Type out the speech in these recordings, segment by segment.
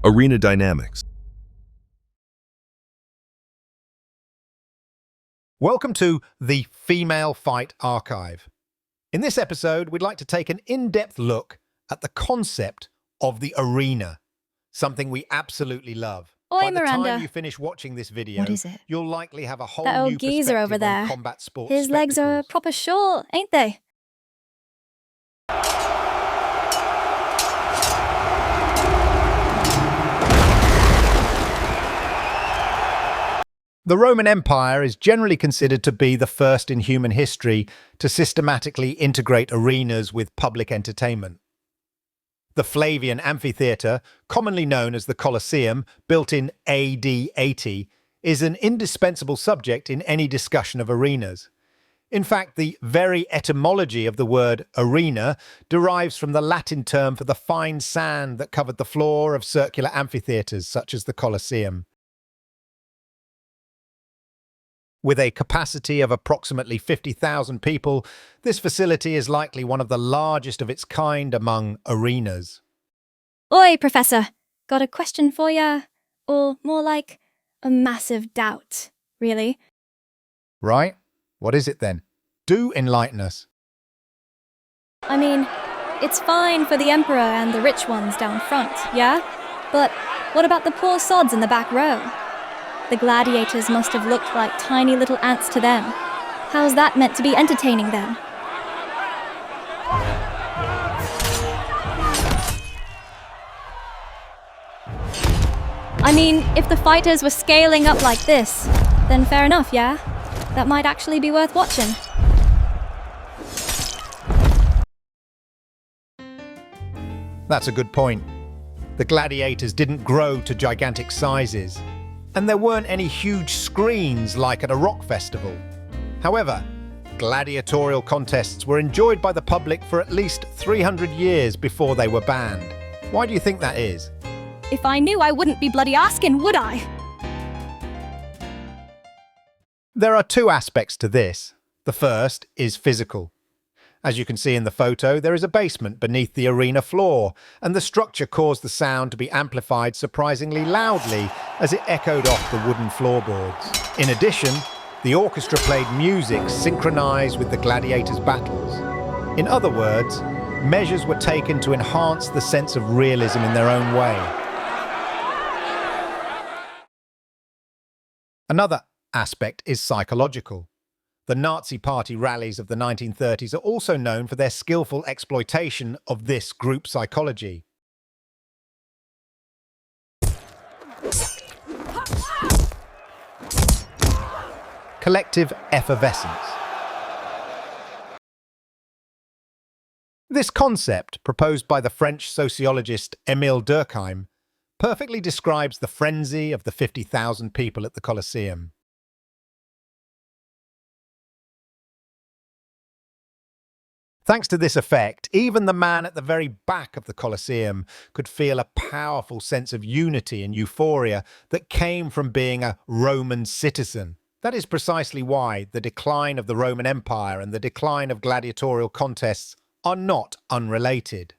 Arena dynamics. Welcome to the Female Fight Archive. In this episode, we'd like to take an in-depth look at the concept of the arena, something we absolutely love. Oi, By the Miranda. time you finish watching this video, What is it? you'll likely have a whole That new old geezer perspective over on there. combat sports His legs are spectacles. proper short, ain't they? The Roman Empire is generally considered to be the first in human history to systematically integrate arenas with public entertainment. The Flavian amphitheatre, commonly known as the Colosseum, built in AD 80, is an indispensable subject in any discussion of arenas. In fact, the very etymology of the word arena derives from the Latin term for the fine sand that covered the floor of circular amphitheatres such as the Colosseum. With a capacity of approximately 50,000 people, this facility is likely one of the largest of its kind among arenas. Oi, Professor. Got a question for ya? Or more like a massive doubt, really. Right? What is it then? Do enlighten us. I mean, it's fine for the Emperor and the rich ones down front, yeah? But what about the poor sods in the back row? The gladiators must have looked like tiny little ants to them. How's that meant to be entertaining then? I mean, if the fighters were scaling up like this, then fair enough, yeah? That might actually be worth watching. That's a good point. The gladiators didn't grow to gigantic sizes, and there weren't any huge screens like at a rock festival. However, gladiatorial contests were enjoyed by the public for at least 300 years before they were banned. Why do you think that is? If I knew, I wouldn't be bloody asking, would I? There are two aspects to this. The first is physical. As you can see in the photo, there is a basement beneath the arena floor, and the structure caused the sound to be amplified surprisingly loudly as it echoed off the wooden floorboards. In addition, the orchestra played music synchronized with the gladiators' battles. In other words, measures were taken to enhance the sense of realism in their own way. Another aspect is psychological. The Nazi Party rallies of the 1930s are also known for their skillful exploitation of this group psychology. Collective effervescence. This concept, proposed by the French sociologist Émile Durkheim, perfectly describes the frenzy of the 50,000 people at the Colosseum. Thanks to this effect, even the man at the very back of the Colosseum could feel a powerful sense of unity and euphoria that came from being a Roman citizen. That is precisely why the decline of the Roman Empire and the decline of gladiatorial contests are not unrelated.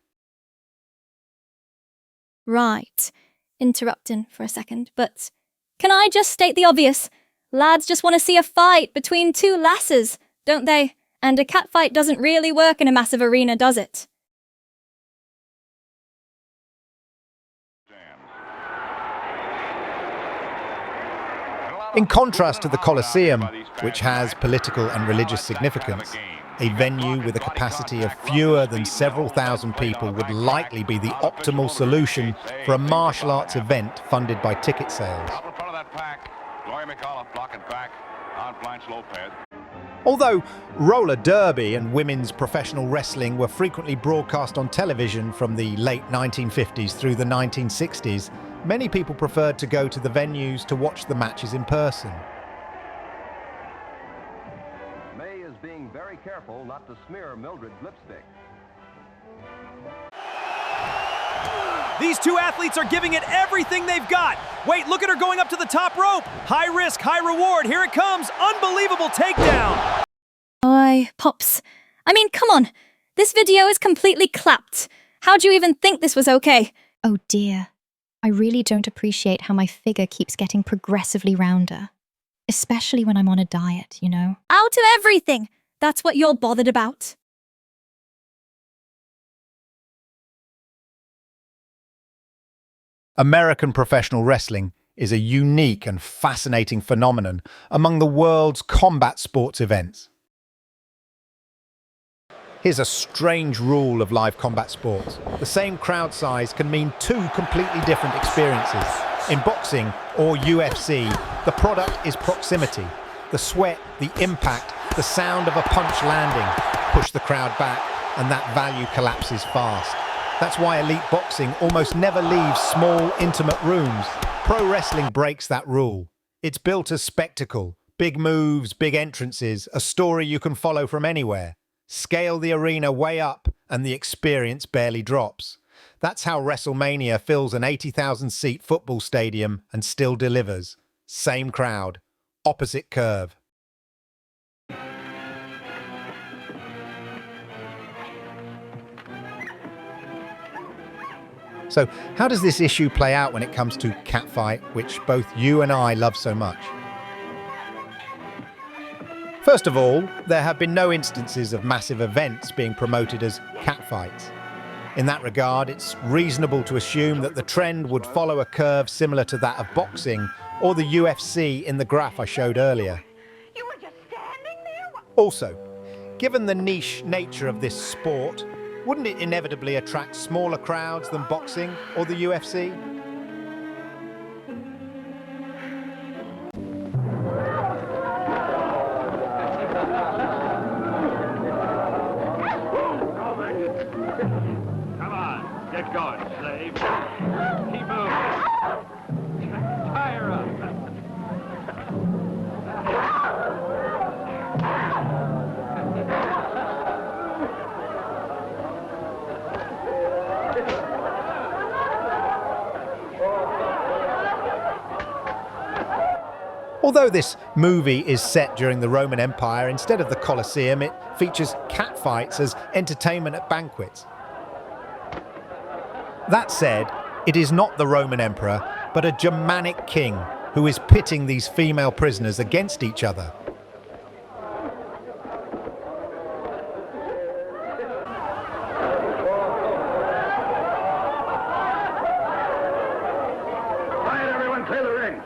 Right. Interrupting for a second, but can I just state the obvious? Lads just want to see a fight between two lasses, don't they? And a catfight doesn't really work in a massive arena, does it? In contrast to the Colosseum, which has political and religious significance, a venue with a capacity of fewer than several thousand people would likely be the optimal solution for a martial arts event funded by ticket sales. Although roller derby and women's professional wrestling were frequently broadcast on television from the late 1950s through the 1960s, many people preferred to go to the venues to watch the matches in person. May is being very careful not to smear Mildred's lipstick. These two athletes are giving it everything they've got. Wait, look at her going up to the top rope. High risk, high reward. Here it comes. Unbelievable takedown. Oi, Pops. I mean, come on. This video is completely clapped. How'd you even think this was okay? Oh dear. I really don't appreciate how my figure keeps getting progressively rounder. Especially when I'm on a diet, you know? Out of everything! That's what you're bothered about. American professional wrestling is a unique and fascinating phenomenon among the world's combat sports events. Here's a strange rule of live combat sports. The same crowd size can mean two completely different experiences. In boxing or UFC, the product is proximity. The sweat, the impact, the sound of a punch landing push the crowd back, and that value collapses fast. That's why elite boxing almost never leaves small, intimate rooms. Pro wrestling breaks that rule. It's built as spectacle, big moves, big entrances, a story you can follow from anywhere. Scale the arena way up and the experience barely drops. That's how WrestleMania fills an 80,000-seat football stadium and still delivers. Same crowd, opposite curve. So, how does this issue play out when it comes to catfight, which both you and I love so much? First of all, there have been no instances of massive events being promoted as catfights. In that regard, it's reasonable to assume that the trend would follow a curve similar to that of boxing or the UFC in the graph I showed earlier. You were just standing there? Also, given the niche nature of this sport, wouldn't it inevitably attract smaller crowds than boxing or the UFC? Come on, get going, slave. Keep moving. Tie her up. Although this movie is set during the Roman Empire, instead of the Colosseum, it features catfights as entertainment at banquets. That said, it is not the Roman emperor, but a Germanic king who is pitting these female prisoners against each other. Quiet, everyone, clear the ring.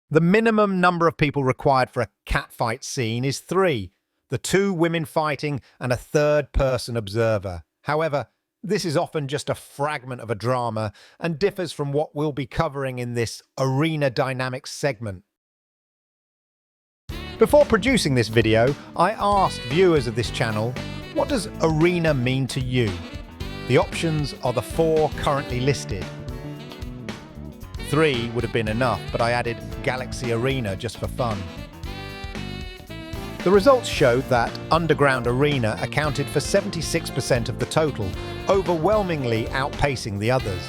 The minimum number of people required for a catfight scene is 3, the 2 women fighting and a third-person observer. However, this is often just a fragment of a drama and differs from what we'll be covering in this Arena Dynamics segment. Before producing this video, I asked viewers of this channel, what does arena mean to you? The options are the 4 currently listed. 3 would have been enough, but I added Galaxy Arena just for fun. The results showed that Underground Arena accounted for 76% of the total, overwhelmingly outpacing the others.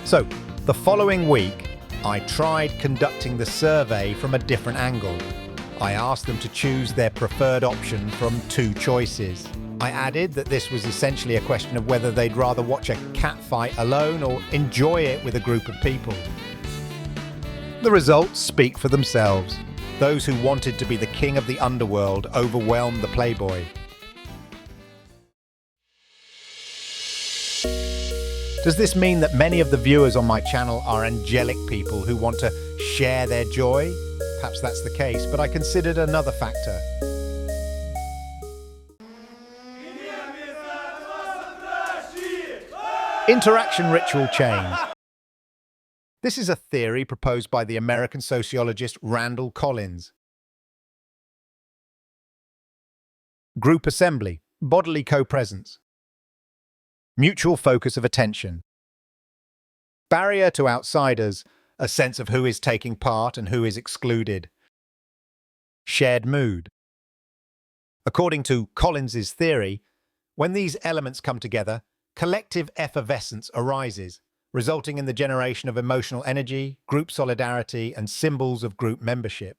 So, the following week, I tried conducting the survey from a different angle. I asked them to choose their preferred option from 2 choices. I added that this was essentially a question of whether they'd rather watch a catfight alone or enjoy it with a group of people. The results speak for themselves. Those who wanted to be the king of the underworld overwhelmed the playboy. Does this mean that many of the viewers on my channel are angelic people who want to share their joy? Perhaps that's the case, but I considered another factor. Interaction ritual chains. This is a theory proposed by the American sociologist Randall Collins. Group assembly, bodily co-presence. Mutual focus of attention. Barrier to outsiders, a sense of who is taking part and who is excluded. Shared mood. According to Collins's theory, when these elements come together, collective effervescence arises, resulting in the generation of emotional energy, group solidarity, and symbols of group membership.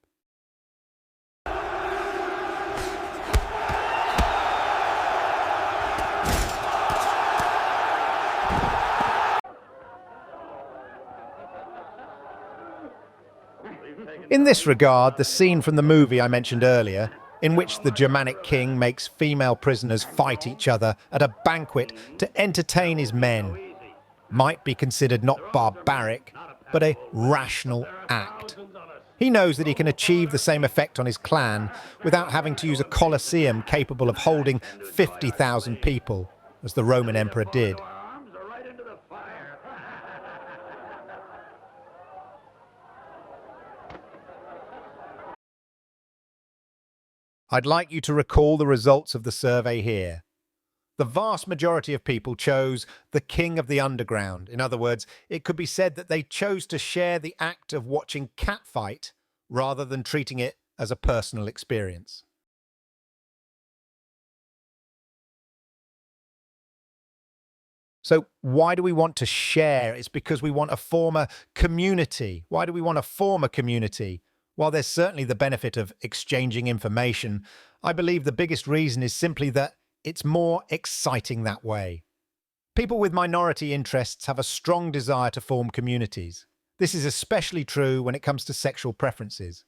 In this regard, the scene from the movie I mentioned earlier, in which the Germanic king makes female prisoners fight each other at a banquet to entertain his men, might be considered not barbaric, but a rational act. He knows that he can achieve the same effect on his clan without having to use a colosseum capable of holding 50,000 people, as the Roman emperor did. I'd like you to recall the results of the survey here. The vast majority of people chose the king of the underground. In other words, it could be said that they chose to share the act of watching catfight rather than treating it as a personal experience. So why do we want to share? It's because we want to form a community. Why do we want to form a community? While there's certainly the benefit of exchanging information, I believe the biggest reason is simply that it's more exciting that way. People with minority interests have a strong desire to form communities. This is especially true when it comes to sexual preferences.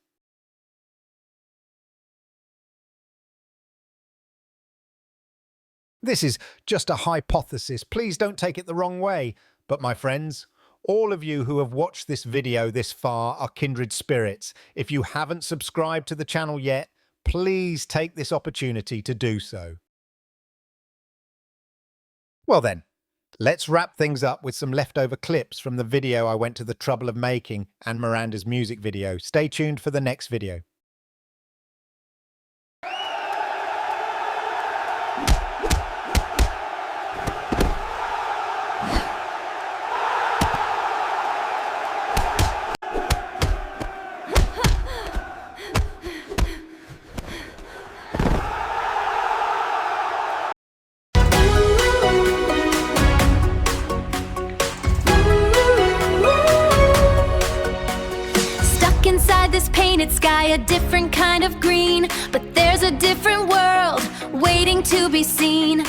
This is just a hypothesis. Please don't take it the wrong way. But my friends, all of you who have watched this video this far are kindred spirits. If you haven't subscribed to the channel yet, please take this opportunity to do so. Well then, let's wrap things up with some leftover clips from the video I went to the trouble of making and Miranda's music video. Stay tuned for the next video. Inside this painted sky, a different kind of green, but there's a different world waiting to be seen.